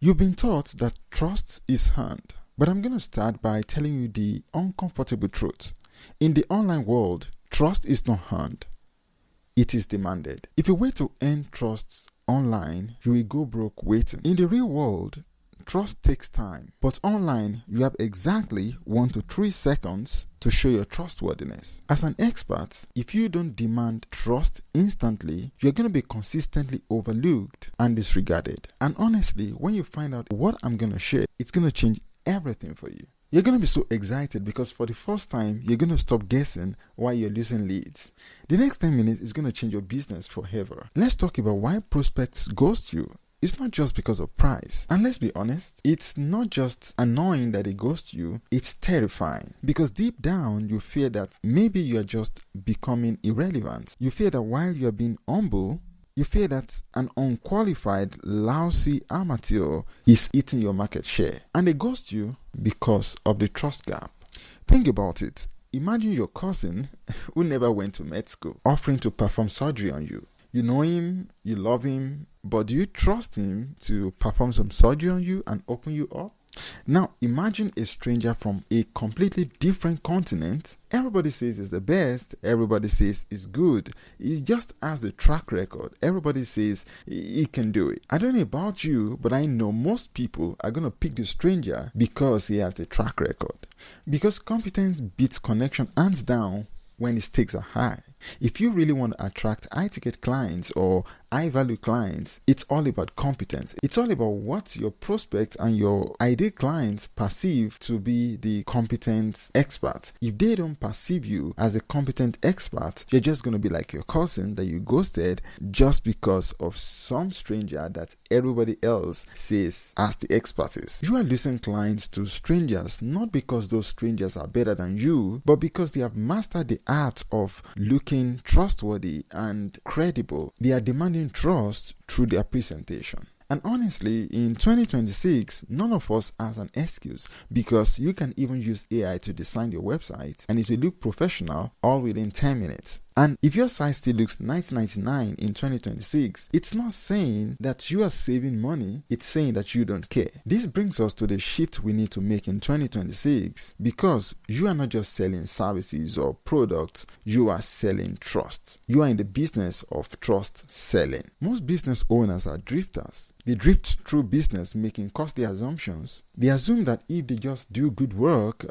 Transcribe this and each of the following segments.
You've been taught that trust is earned, but I'm going to start by telling you the uncomfortable truth. In the online world, trust is not earned, it is demanded. If you wait to earn trust online, you will go broke waiting. In the real world, trust takes time, but online, you have exactly 1 to 3 seconds to show your trustworthiness. As an expert, if you don't demand trust instantly, you're going to be consistently overlooked and disregarded. And honestly, when you find out what I'm going to share, it's going to change everything for you. You're going to be so excited because for the first time, you're going to stop guessing why you're losing leads. The next 10 minutes is going to change your business forever. Let's talk about why prospects ghost you. It's not just because of price. And let's be honest, it's not just annoying that they ghost you, it's terrifying. Because deep down, you fear that maybe you're just becoming irrelevant. You fear that while you're being humble, you fear that an unqualified, lousy amateur is eating your market share. And they ghost you because of the trust gap. Think about it. Imagine your cousin who never went to med school offering to perform surgery on you. You know him, you love him, but do you trust him to perform some surgery on you and open you up? Now, imagine a stranger from a completely different continent. Everybody says he's the best. Everybody says he's good. He just has the track record. Everybody says he can do it. I don't know about you, but I know most people are going to pick the stranger because he has the track record. Because competence beats connection hands down when the stakes are high. If you really want to attract high-ticket clients or high-value clients, it's all about competence. It's all about what your prospects and your ideal clients perceive to be the competent expert. If they don't perceive you as a competent expert, you're just going to be like your cousin that you ghosted just because of some stranger that everybody else says has the expertise. You are losing clients to strangers not because those strangers are better than you, but because they have mastered the art of looking trustworthy and credible. They are demanding trust through their presentation. And honestly, in 2026, none of us has an excuse because you can even use AI to design your website and it will look professional all within 10 minutes. And if your site still looks $19.99 in 2026, it's not saying that you are saving money, it's saying that you don't care. This brings us to the shift we need to make in 2026 because you are not just selling services or products, you are selling trust. You are in the business of trust selling. Most business owners are drifters. They drift through business making costly assumptions. They assume that if they just do good work,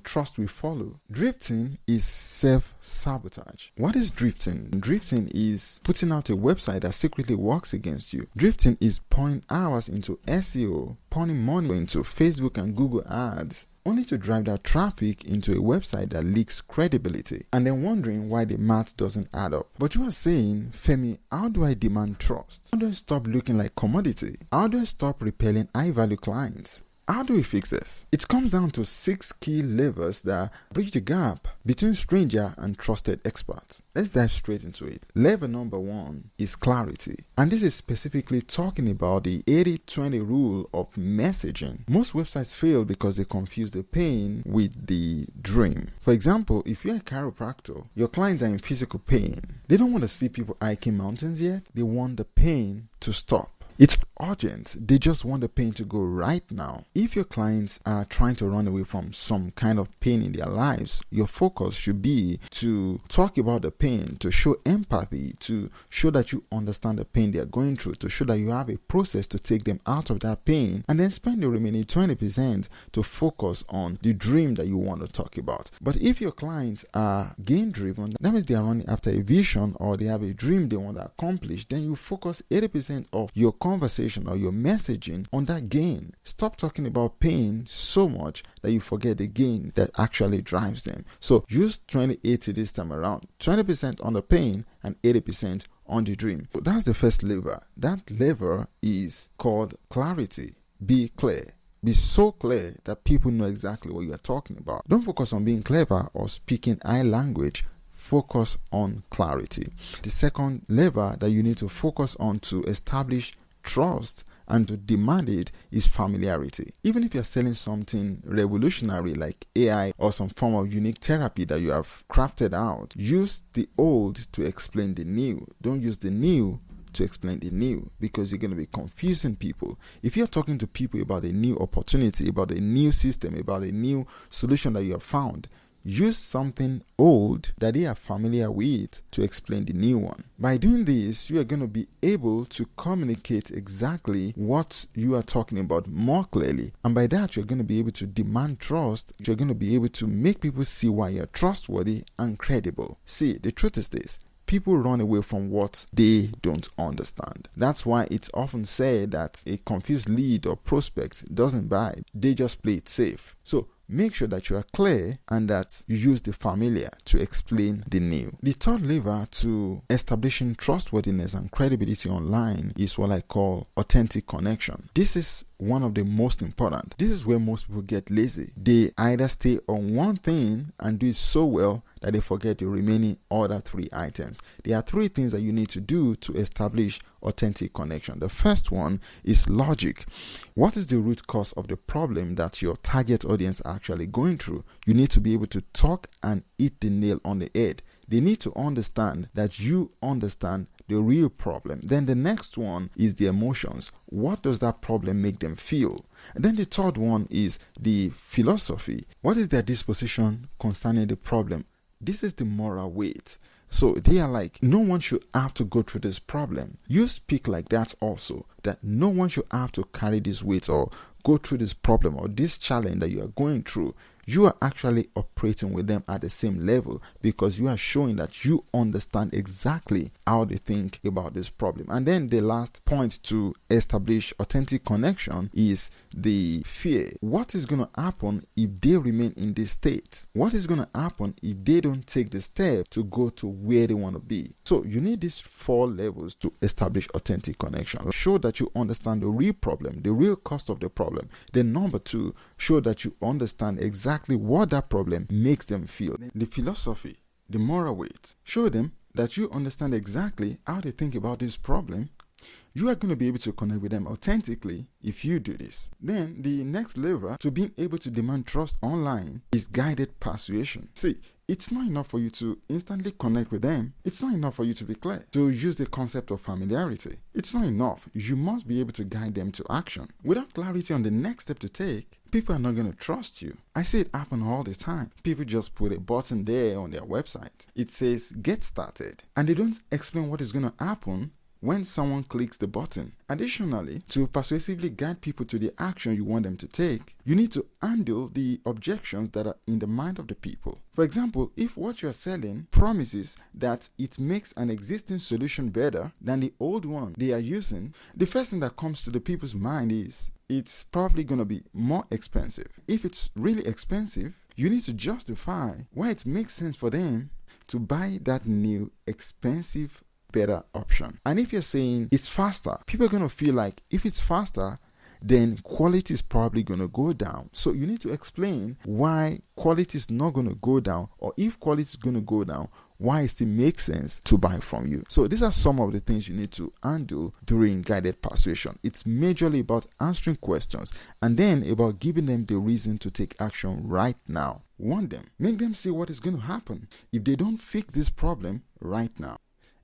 trust will follow. Drifting is self-sabotage. What is drifting? Drifting is putting out a website that secretly works against you. Drifting is pouring hours into SEO, pouring money into Facebook and Google ads, only to drive that traffic into a website that leaks credibility and then wondering why the math doesn't add up. But you are saying, Femi, how do I demand trust? How do I stop looking like commodity? How do I stop repelling high-value clients? How do we fix this? It comes down to 6 key levers that bridge the gap between stranger and trusted experts. Let's dive straight into it. Lever number 1 is clarity. And this is specifically talking about the 80-20 rule of messaging. Most websites fail because they confuse the pain with the dream. For example, if you're a chiropractor, your clients are in physical pain. They don't want to see people hiking mountains yet. They want the pain to stop. It's urgent. They just want the pain to go right now. If your clients are trying to run away from some kind of pain in their lives, your focus should be to talk about the pain, to show empathy, to show that you understand the pain they are going through, to show that you have a process to take them out of that pain, and then spend the remaining 20% to focus on the dream that you want to talk about. But if your clients are gain driven, that means they are running after a vision or they have a dream they want to accomplish, then you focus 80% of your conversation or your messaging on that gain. Stop talking about pain so much that you forget the gain that actually drives them. So use 20-80 this time around. 20% on the pain and 80% on the dream. So that's the first lever. That lever is called clarity. Be clear. Be so clear that people know exactly what you are talking about. Don't focus on being clever or speaking high language. Focus on clarity. The second lever that you need to focus on to establish trust and to demand it is familiarity. Even if you're selling something revolutionary like AI or some form of unique therapy that you have crafted out, use the old to explain the new. Don't use the new to explain the new, because you're going to be confusing people. If you're talking to people about a new opportunity, about a new system, about a new solution that you have found, use something old that they are familiar with to explain the new one. By doing this, you are going to be able to communicate exactly what you are talking about more clearly. And by that, you're going to be able to demand trust. You're going to be able to make people see why you're trustworthy and credible. See, the truth is this. People run away from what they don't understand. That's why it's often said that a confused lead or prospect doesn't buy. They just play it safe. So make sure that you are clear and that you use the familiar to explain the new. The third lever to establishing trustworthiness and credibility online is what I call authentic connection. This is one of the most important. This is where most people get lazy. They either stay on one thing and do it so well that they forget the remaining other three items. There are three things that you need to do to establish authentic connection. The first one is logic. What is the root cause of the problem that your target audience are actually going through? You need to be able to talk and hit the nail on the head. They need to understand that you understand the real problem. Then the next one is the emotions. What does that problem make them feel? And then the third one is the philosophy. What is their disposition concerning the problem? This is the moral weight. So they are like, no one should have to go through this problem. You speak like that also, that no one should have to carry this weight or go through this problem or this challenge that you are going through. You are actually operating with them at the same level because you are showing that you understand exactly how they think about this problem. And then the last point to establish authentic connection is the fear. What is going to happen if they remain in this state? What is going to happen if they don't take the step to go to where they want to be? So you need these 4 levels to establish authentic connection. Show that you understand the real problem, the real cost of the problem. Then number 2, show that you understand exactly what that problem makes them feel. The philosophy, the moral weight. Show them that you understand exactly how they think about this problem. You are going to be able to connect with them authentically if you do this. Then the next level to being able to demand trust online is guided persuasion. See, it's not enough for you to instantly connect with them. It's not enough for you to be clear. To use the concept of familiarity. It's not enough. You must be able to guide them to action. Without clarity on the next step to take, people are not going to trust you. I see it happen all the time. People just put a button there on their website. It says get started. And they don't explain what is going to happen when someone clicks the button. Additionally, to persuasively guide people to the action you want them to take, you need to handle the objections that are in the mind of the people. For example, if what you're selling promises that it makes an existing solution better than the old one they are using, the first thing that comes to the people's mind is it's probably going to be more expensive. If it's really expensive, you need to justify why it makes sense for them to buy that new expensive better option. And if you're saying it's faster, people are going to feel like if it's faster, then quality is probably going to go down. So you need to explain why quality is not going to go down, or if quality is going to go down, why it still makes sense to buy from you. So these are some of the things you need to handle during guided persuasion. It's majorly about answering questions and then about giving them the reason to take action right now. Warn them. Make them see what is going to happen if they don't fix this problem right now.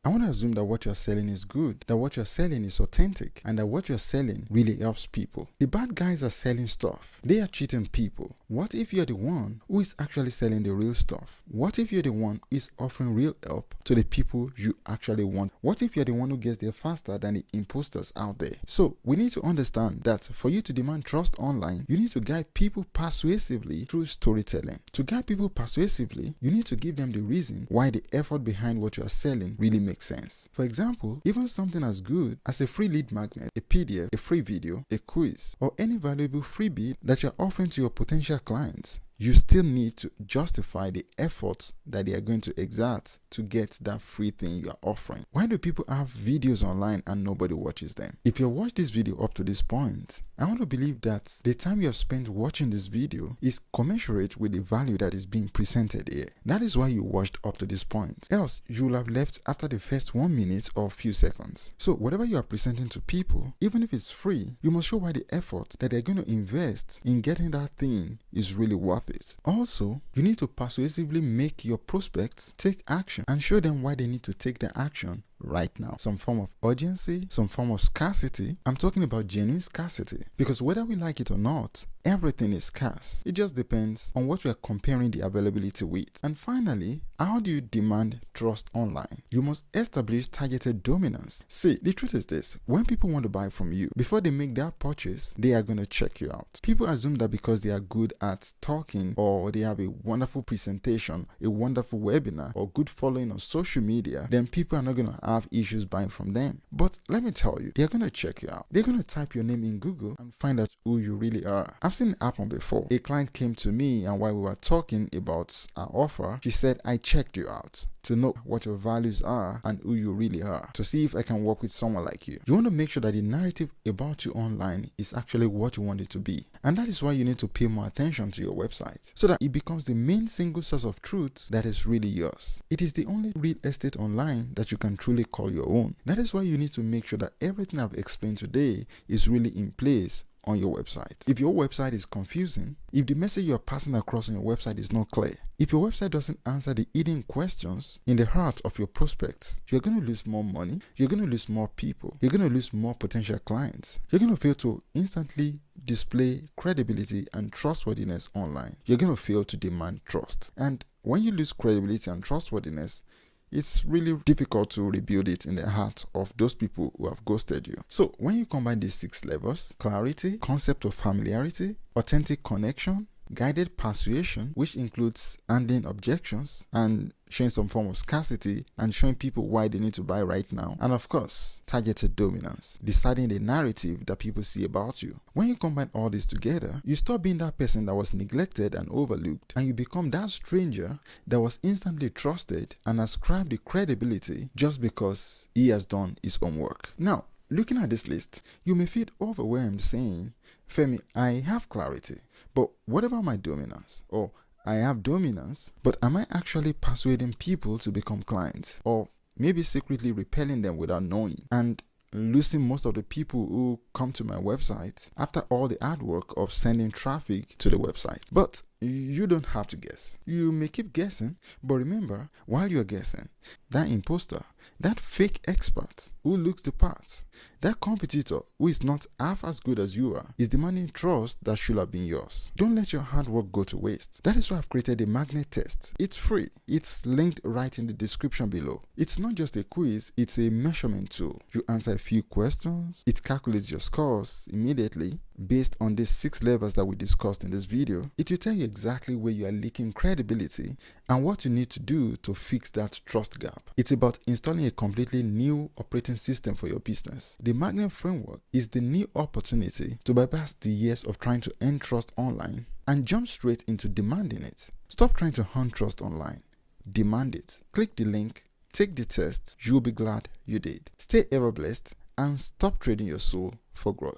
I want to assume that what you're selling is good, that what you're selling is authentic, and that what you're selling really helps people. The bad guys are selling stuff. They are cheating people. What if you're the one who is actually selling the real stuff? What if you're the one who is offering real help to the people you actually want? What if you're the one who gets there faster than the imposters out there? So we need to understand that for you to demand trust online, you need to guide people persuasively through storytelling. To guide people persuasively, you need to give them the reason why the effort behind what you're selling really makes sense. For example, even something as good as a free lead magnet, a PDF, a free video, a quiz, or any valuable freebie that you're offering to your potential clients, you still need to justify the effort that they are going to exert to get that free thing you are offering. Why do people have videos online and nobody watches them? If you watch this video up to this point, I want to believe that the time you have spent watching this video is commensurate with the value that is being presented here. That is why you watched up to this point. Else, you will have left after the first 1 minute or few seconds. So whatever you are presenting to people, even if it's free, you must show why the effort that they're going to invest in getting that thing is really worth it. Also, you need to persuasively make your prospects take action and show them why they need to take the action right now. Some form of urgency, some form of scarcity. I'm talking about genuine scarcity, because whether we like it or not, everything is scarce. It just depends on what we are comparing the availability with. And finally, how do you demand trust online? You must establish targeted dominance. See, the truth is this: when people want to buy from you, before they make their purchase, they are going to check you out. People assume that because they are good at talking, or they have a wonderful presentation, a wonderful webinar, or good following on social media, then people are not going to have issues buying from them. But let me tell you, they're going to check you out. They're going to type your name in Google and find out who you really are. I've seen it happen before. A client came to me, and while we were talking about our offer, she said, I checked you out to know what your values are and who you really are, to see if I can work with someone like you. You want to make sure that the narrative about you online is actually what you want it to be. And that is why you need to pay more attention to your website, so that it becomes the main single source of truth that is really yours. It is the only real estate online that you can truly call your own. That is why you need to make sure that everything I've explained today is really in place on your website. If your website is confusing, if the message you're passing across on your website is not clear, if your website doesn't answer the hidden questions in the heart of your prospects, you're going to lose more money, you're going to lose more people, you're going to lose more potential clients, you're going to fail to instantly display credibility and trustworthiness online. You're going to fail to demand trust. And when you lose credibility and trustworthiness, it's really difficult to rebuild it in the heart of those people who have ghosted you. So when you combine these 6 levels: clarity, concept of familiarity, authentic connection, guided persuasion, which includes handling objections and showing some form of scarcity and showing people why they need to buy right now, and of course, targeted dominance, deciding the narrative that people see about you. When you combine all this together, you stop being that person that was neglected and overlooked, and you become that stranger that was instantly trusted and ascribed the credibility just because he has done his own work. Now, looking at this list, you may feel overwhelmed saying, Femi, I have clarity, but what about my dominance? Or I have dominance, but am I actually persuading people to become clients? Or maybe secretly repelling them without knowing, and losing most of the people who come to my website after all the hard work of sending traffic to the website. But you don't have to guess. You may keep guessing, but remember, while you're guessing, that imposter, that fake expert who looks the part, that competitor who is not half as good as you are, is demanding trust that should have been yours. Don't let your hard work go to waste. That is why I've created a magnet test. It's free. It's linked right in the description below. It's not just a quiz, it's a measurement tool. You answer a few questions, it calculates your scores immediately based on these 6 levels that we discussed in this video. It will tell you exactly where you are lacking credibility and what you need to do to fix that trust gap. It's about installing a completely new operating system for your business. The Magnet framework is the new opportunity to bypass the years of trying to earn trust online and jump straight into demanding it. Stop trying to hunt trust online. Demand it. Click the link, take the test. You'll be glad you did. Stay ever blessed and stop trading your soul for growth.